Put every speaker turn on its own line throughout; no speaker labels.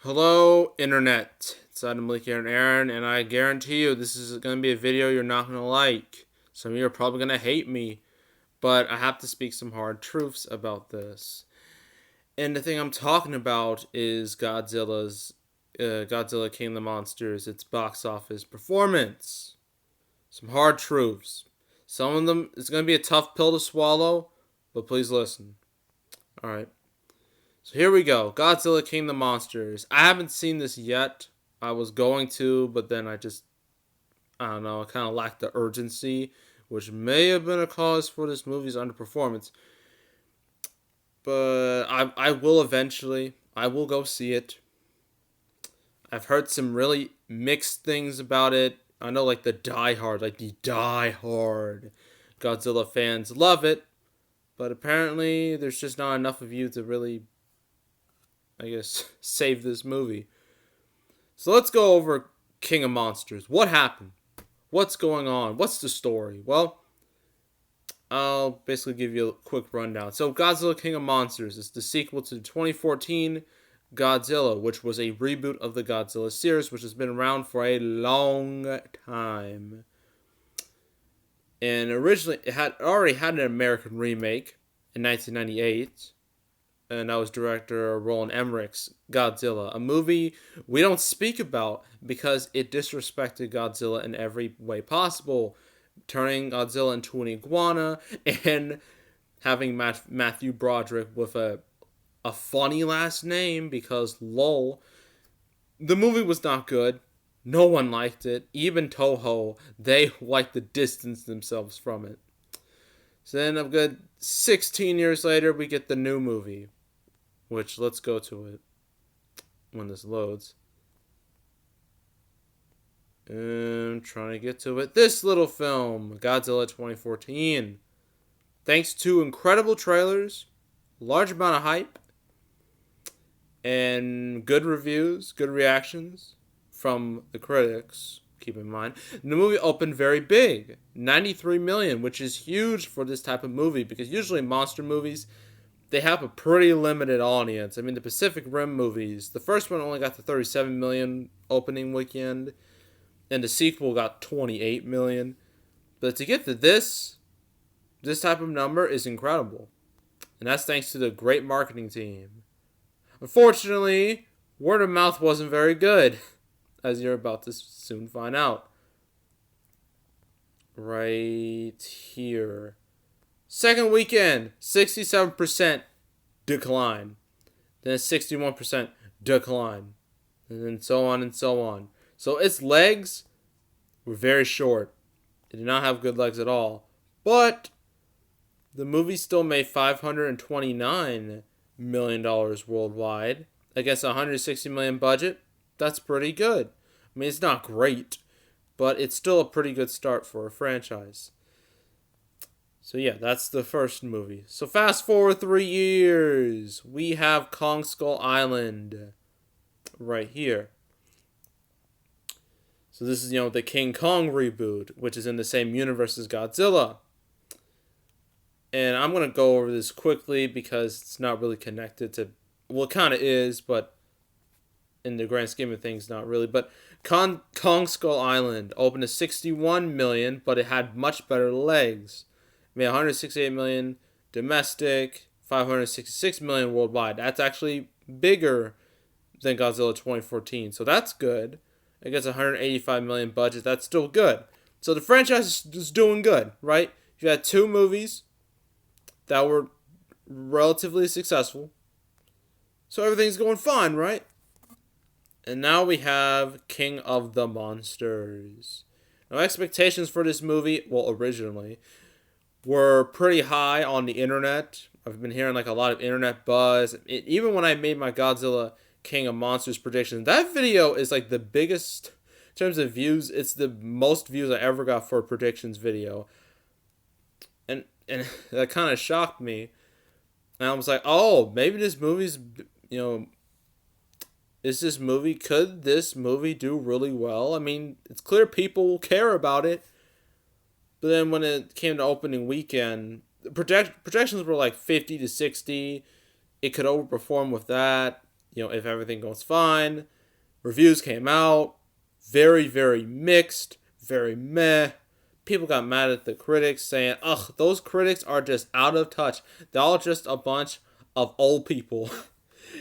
Hello, Internet. It's Adam Leak here and Aaron, and I guarantee you this is going to be a video you're not going to like. Some of you are probably going to hate me, but I have to speak some hard truths about this. And the thing I'm talking about is Godzilla King of the Monsters, its box office performance. Some hard truths. Some of them, it's going to be a tough pill to swallow, but please listen. Alright. So here we go. Godzilla King of the Monsters. I haven't seen this yet. I was going to, but then I don't know, I kind of lacked the urgency, which may have been a cause for this movie's underperformance. But I will eventually. I will go see it. I've heard some really mixed things about it. I know like the die-hard Godzilla fans love it. But apparently there's just not enough of you to really, I guess, save this movie. So let's go over King of Monsters. What happened? What's going on? What's the story? Well, I'll basically give you a quick rundown. So, Godzilla King of Monsters is the sequel to the 2014 Godzilla, which was a reboot of the Godzilla series, which has been around for a long time. And originally, it had already had an American remake in 1998, and that was director Roland Emmerich's Godzilla, a movie we don't speak about because it disrespected Godzilla in every way possible, turning Godzilla into an iguana and having Matthew Broderick with a funny last name because lol. The movie was not good. No one liked it. Even Toho, they liked to distance themselves from it. So then a good 16 years later, we get the new movie, which let's go to it when this loads. I'm trying to get to it. This little film, Godzilla 2014. Thanks to incredible trailers, large amount of hype, and good reviews, good reactions from the critics. Keep in mind, the movie opened very big, 93 million, which is huge for this type of movie because usually monster movies, they have a pretty limited audience. I mean, the Pacific Rim movies, the first one only got to 37 million opening weekend, and the sequel got 28 million. But to get to this type of number is incredible. And that's thanks to the great marketing team. Unfortunately, word of mouth wasn't very good, as you're about to soon find out. Right here. Second weekend, 67% decline. Then 61% decline. And then so on and so on. So its legs were very short. It did not have good legs at all. But the movie still made $529 million worldwide against a $160 million budget. That's pretty good. I mean, it's not great, but it's still a pretty good start for a franchise. So yeah, that's the first movie. So fast forward 3 years, we have Kong Skull Island right here. So this is, the King Kong reboot, which is in the same universe as Godzilla. And I'm going to go over this quickly because it's not really connected to, well, it kind of is, but in the grand scheme of things, not really. But Kong Skull Island opened to 61 million, but it had much better legs. It made 168 million domestic, 566 million worldwide. That's actually bigger than Godzilla 2014, so that's good. It gets 185 million budget. That's still good. So the franchise is doing good, right? You had two movies that were relatively successful, so everything's going fine, right? And now we have King of the Monsters. Now, expectations for this movie, well, originally, were pretty high on the internet. I've been hearing like a lot of internet buzz. Even when I made my Godzilla King of Monsters prediction, that video is like the biggest in terms of views. It's the most views I ever got for a predictions video, and that kind of shocked me. And I was like, oh, maybe this movie's, could this movie do really well? I mean, it's clear people care about it. But then when it came to opening weekend, projections were like 50 to 60. It could overperform with that. if everything goes fine. Reviews came out, very, very mixed, very meh. People got mad at the critics saying, ugh, those critics are just out of touch. They're all just a bunch of old people.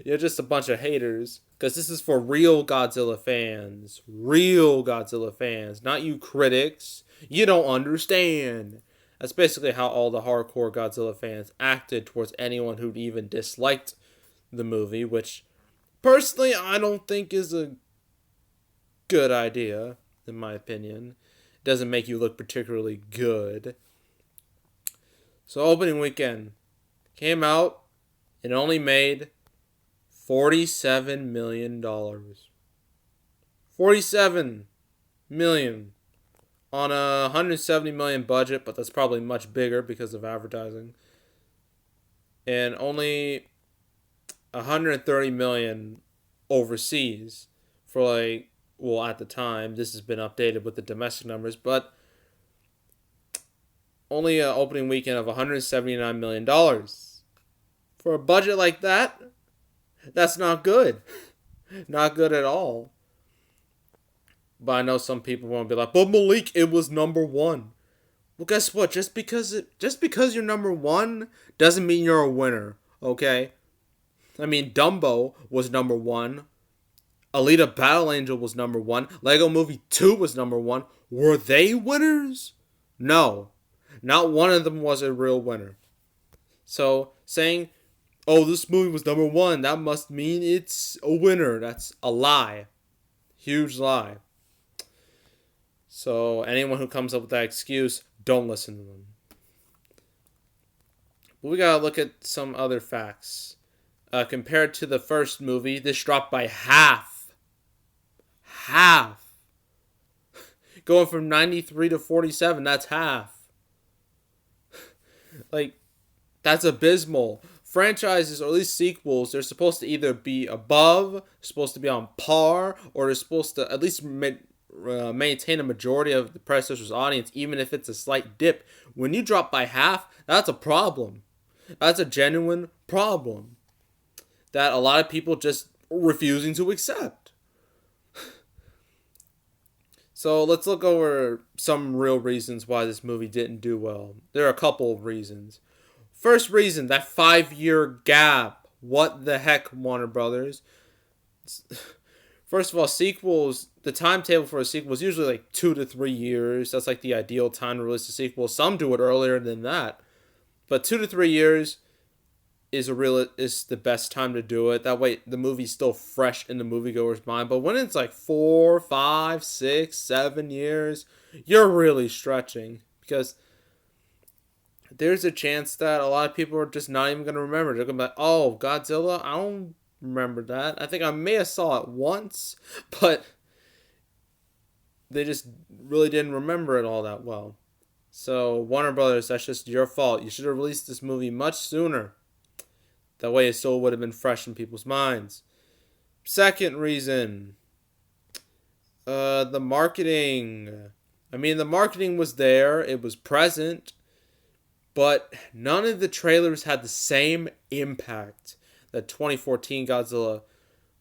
You're just a bunch of haters. Because this is for real Godzilla fans. Real Godzilla fans. Not you critics. You don't understand. That's basically how all the hardcore Godzilla fans acted towards anyone who'd even disliked the movie, which personally I don't think is a good idea, in my opinion. It doesn't make you look particularly good. So opening weekend came out and only made $47 million. $47 million on a $170 million budget, but that's probably much bigger because of advertising. And only $130 million overseas for at the time, this has been updated with the domestic numbers, but only an opening weekend of $179 million. For a budget like that, that's not good. Not good at all. But I know some people want to be like, but Malik, it was number one. Well, guess what? Just because you're number one doesn't mean you're a winner, okay? I mean, Dumbo was number one. Alita Battle Angel was number one. Lego Movie 2 was number one. Were they winners? No. Not one of them was a real winner. So, saying, oh, this movie was number one, that must mean it's a winner. That's a lie. Huge lie. So, anyone who comes up with that excuse, don't listen to them. But we gotta look at some other facts. Compared to the first movie, this dropped by half. Half. Going from 93 to 47, that's half. That's abysmal. Franchises, or at least sequels, they're supposed to either be above, supposed to be on par, or they're supposed to at least maintain a majority of the predecessor's audience, even if it's a slight dip. When you drop by half, that's a problem. That's a genuine problem that a lot of people just refusing to accept. So let's look over some real reasons why this movie didn't do well. There are a couple of reasons. First reason, that 5-year gap. What the heck, Warner Brothers? First of all, sequels, the timetable for a sequel is usually 2 to 3 years. That's the ideal time to release a sequel. Some do it earlier than that. But 2 to 3 years is the best time to do it. That way the movie's still fresh in the moviegoer's mind. But when it's 4, 5, 6, 7 years, you're really stretching. Because there's a chance that a lot of people are just not even going to remember. They're going to be like, oh, Godzilla? I don't remember that. I think I may have saw it once, but they just really didn't remember it all that well. So, Warner Brothers, that's just your fault. You should have released this movie much sooner. That way it still would have been fresh in people's minds. Second reason, the marketing. I mean, the marketing was there. It was present. But none of the trailers had the same impact that 2014 Godzilla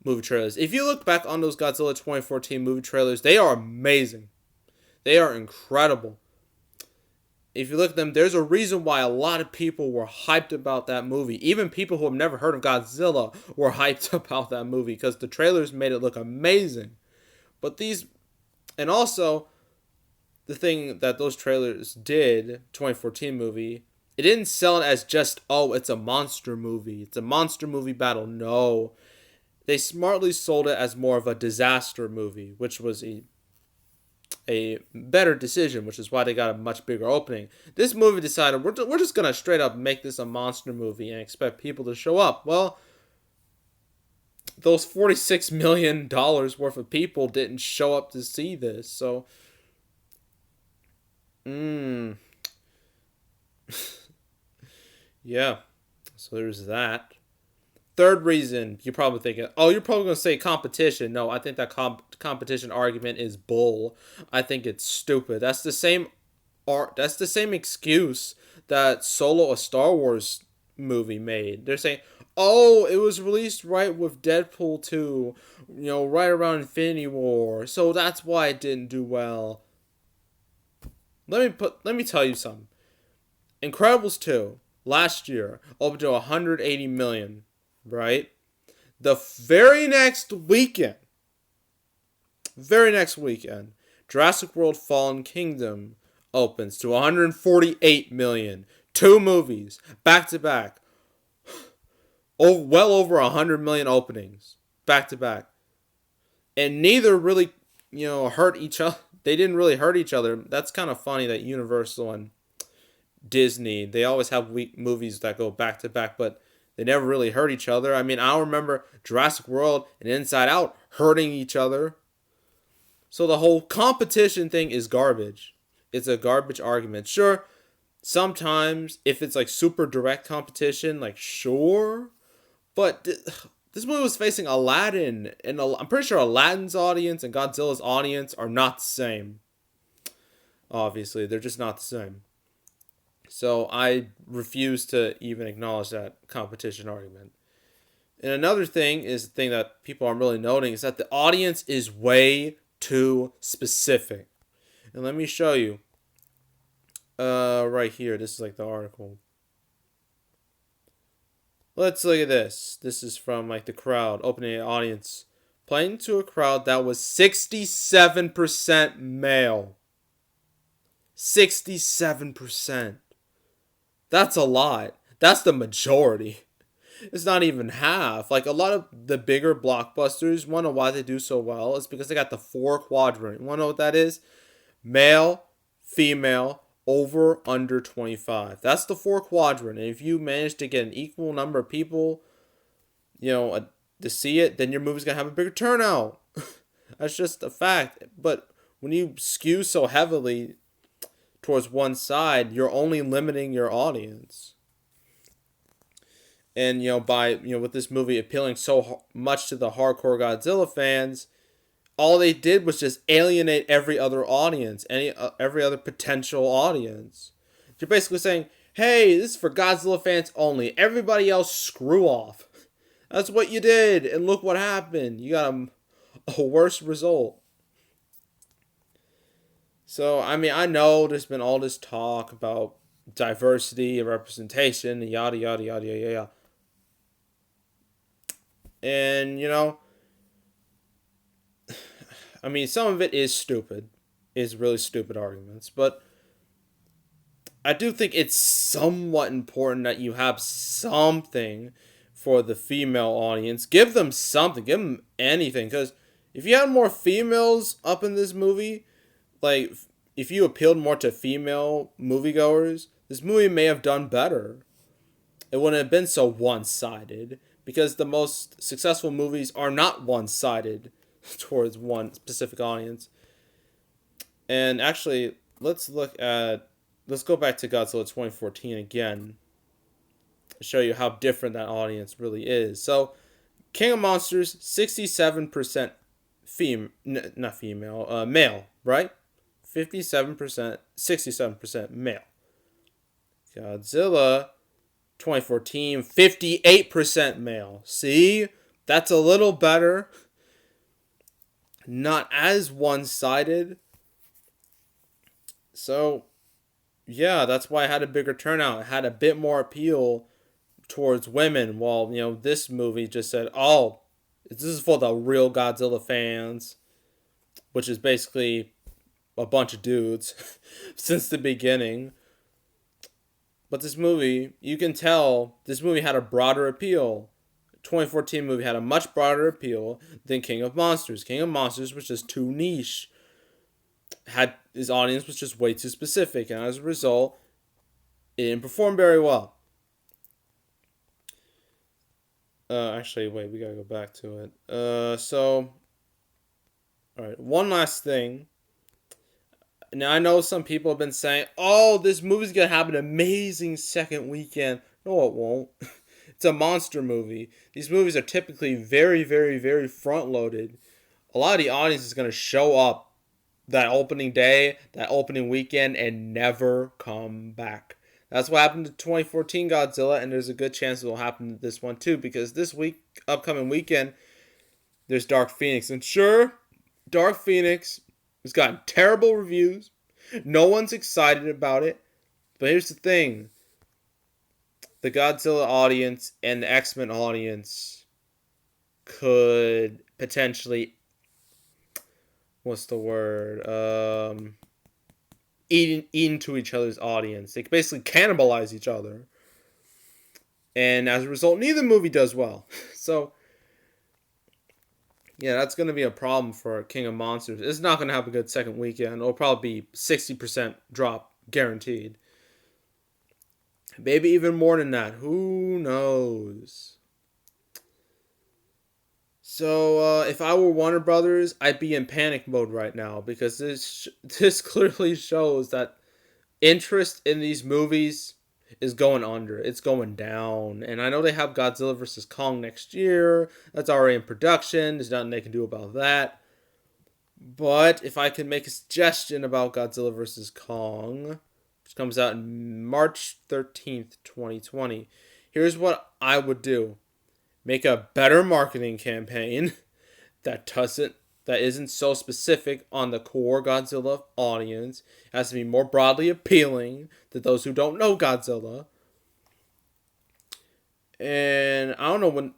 movie trailers. If you look back on those Godzilla 2014 movie trailers, they are amazing. They are incredible. If you look at them, there's a reason why a lot of people were hyped about that movie. Even people who have never heard of Godzilla were hyped about that movie because the trailers made it look amazing. And also, the thing that those trailers did, 2014 movie, it didn't sell it as just, oh, it's a monster movie. It's a monster movie battle. No. They smartly sold it as more of a disaster movie, which was a better decision, which is why they got a much bigger opening. This movie decided, we're just going to straight up make this a monster movie and expect people to show up. Well, those $46 million worth of people didn't show up to see this, so yeah, so there's that. Third reason, you're probably thinking, oh, you're probably going to say competition. No, I think that competition argument is bull. I think it's stupid. That's the same excuse that Solo, a Star Wars movie, made. They're saying, oh, it was released right with Deadpool 2, right around Infinity War, so that's why it didn't do well. Let me tell you something. Incredibles 2 last year opened to 180 million, right? The very next weekend, Jurassic World Fallen Kingdom opens to 148 million. Two movies back to back. Oh, well over 100 million openings back to back. And neither really, hurt each other. They didn't really hurt each other. That's kind of funny that Universal and Disney, they always have weak movies that go back to back, but they never really hurt each other. I mean, I don't remember Jurassic World and Inside Out hurting each other. So the whole competition thing is garbage. It's a garbage argument. Sure, sometimes if it's like super direct competition, like sure, but this movie was facing Aladdin, and I'm pretty sure Aladdin's audience and Godzilla's audience are not the same. Obviously, they're just not the same. So I refuse to even acknowledge that competition argument. And another thing is the thing that people aren't really noting is that the audience is way too specific. And let me show you. Right here. This is like the article. Let's look at this. This is from like the crowd, opening an audience. Playing to a crowd that was 67% male. 67%. That's a lot. That's the majority. It's not even half. Like a lot of the bigger blockbusters, wanna know why they do so well? It's because they got the 4 quadrant. Wanna know what that is? Male, female, over, under 25. That's the 4 quadrant. And if you manage to get an equal number of people, to see it, then your movie's gonna have a bigger turnout. That's just a fact. But when you skew so heavily towards one side, you're only limiting your audience. And with this movie appealing so much to the hardcore Godzilla fans, all they did was just alienate every other audience, every other potential audience. You're basically saying, "Hey, this is for Godzilla fans only. Everybody else, screw off." That's what you did, and look what happened. You got a worse result. So, I mean, I know there's been all this talk about diversity and representation and yada, yada, yada, yada, yada. And, I mean, some of it is stupid. Is really stupid arguments. But I do think it's somewhat important that you have something for the female audience. Give them something. Give them anything. Because if you had more females up in this movie, like, if you appealed more to female moviegoers, this movie may have done better. It wouldn't have been so one-sided, because the most successful movies are not one-sided towards one specific audience. And actually, let's go back to Godzilla 2014 again, to show you how different that audience really is. So, King of Monsters, 67% not female, male, right? 57%, 67% male. Godzilla 2014, 58% male. See? That's a little better. Not as one-sided. So, yeah, that's why it had a bigger turnout. It had a bit more appeal towards women, while, this movie just said, oh, this is for the real Godzilla fans, which is basically a bunch of dudes since the beginning. But this movie, you can tell, this movie had a broader appeal. 2014 movie had a much broader appeal than King of Monsters. King of Monsters was just too niche. His audience was just way too specific, and as a result, it didn't perform very well. Actually, wait, we gotta go back to it. Alright, one last thing. Now, I know some people have been saying, oh, this movie's gonna have an amazing second weekend. No, it won't. It's a monster movie. These movies are typically very, very, very front-loaded. A lot of the audience is gonna show up that opening day, that opening weekend, and never come back. That's what happened to 2014 Godzilla, and there's a good chance it will happen to this one too, because this week, upcoming weekend, there's Dark Phoenix. And sure, Dark Phoenix has gotten terrible reviews. No one's excited about it. But here's the thing. The Godzilla audience and the X-Men audience could potentially, what's the word? Eat into each other's audience. They could basically cannibalize each other. And as a result, neither movie does well. So, yeah, that's going to be a problem for King of Monsters. It's not going to have a good second weekend. It'll probably be 60% drop, guaranteed. Maybe even more than that. Who knows? So, if I were Warner Brothers, I'd be in panic mode right now, because this clearly shows that interest in these movies is going under. It's going down. And I know they have Godzilla vs. Kong next year. That's already in production. There's nothing they can do about that. But if I could make a suggestion about Godzilla vs. Kong, which comes out in March 13th, 2020, here's what I would do. Make a better marketing campaign that isn't so specific on the core Godzilla audience. It has to be more broadly appealing to those who don't know Godzilla. And I don't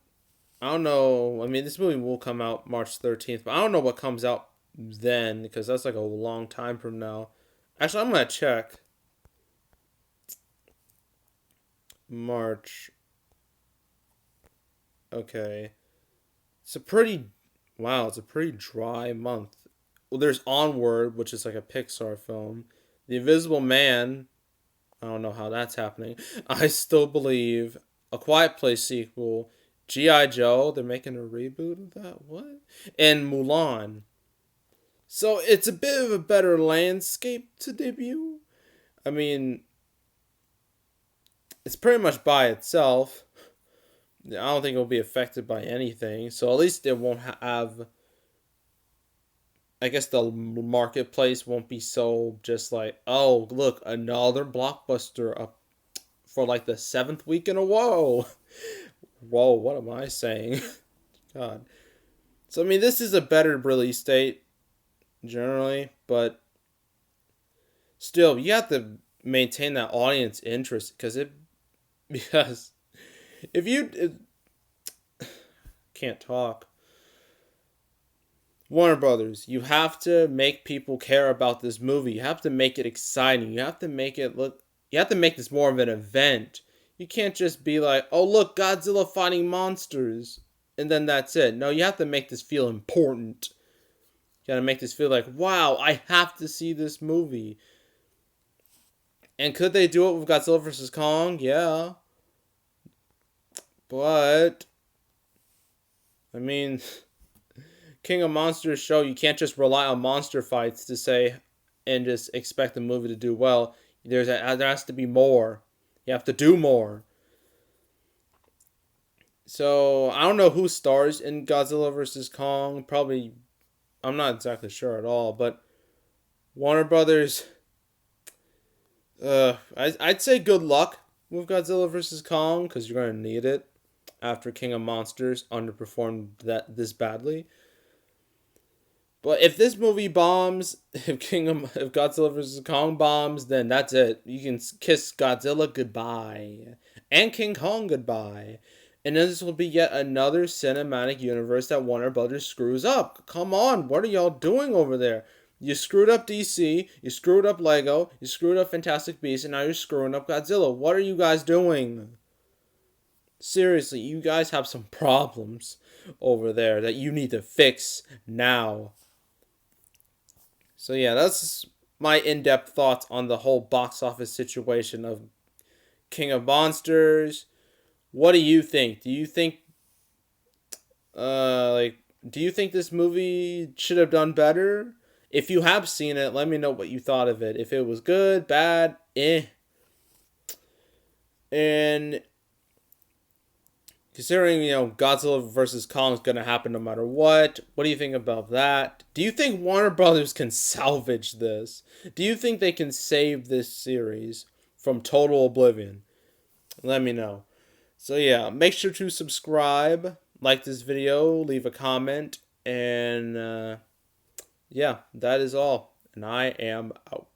know. I mean, this movie will come out March 13th, but I don't know what comes out then, because that's like a long time from now. Actually, I'm going to check. March. Okay. It's a pretty dry month. Well, there's Onward, which is like a Pixar film. The Invisible Man, I don't know how that's happening. I Still Believe, A Quiet Place sequel, G.I. Joe, they're making a reboot of that? What? And Mulan. So it's a bit of a better landscape to debut. I mean, it's pretty much by itself. I don't think it'll be affected by anything. So at least it won't have... I guess the marketplace won't be so just like, oh, look, another blockbuster up for like the 7th week in a row. Whoa, what am I saying? God. So, I mean, this is a better release date, generally, but still, you have to maintain that audience interest, because if you can't talk. Warner Brothers, you have to make people care about this movie. You have to make it exciting. You have to make this more of an event. You can't just be like, oh, look, Godzilla fighting monsters, and then that's it. No, you have to make this feel important. You gotta make this feel like, wow, I have to see this movie. And could they do it with Godzilla vs. Kong? Yeah. But, I mean, King of Monsters show you can't just rely on monster fights to say and just expect the movie to do well. There has to be more. You have to do more. So, I don't know who stars in Godzilla vs. Kong. Probably, I'm not exactly sure at all. But Warner Brothers, I'd say good luck with Godzilla vs. Kong, because you're going to need it after King of Monsters underperformed this badly. But if this movie bombs, if Godzilla vs. Kong bombs, then that's it. You can kiss Godzilla goodbye. And King Kong goodbye. And this will be yet another cinematic universe that Warner Brothers screws up. Come on, what are y'all doing over there? You screwed up DC, you screwed up Lego, you screwed up Fantastic Beasts, and now you're screwing up Godzilla. What are you guys doing? Seriously, you guys have some problems over there that you need to fix now. So yeah, that's my in-depth thoughts on the whole box office situation of King of Monsters. What do you think? Do you think this movie should have done better? If you have seen it, let me know what you thought of it. If it was good, bad, eh. And considering, Godzilla vs. Kong is going to happen no matter what do you think about that? Do you think Warner Brothers can salvage this? Do you think they can save this series? from total oblivion. Let me know. So yeah, make sure to subscribe, like this video, leave a comment, and yeah, that is all. And I am out.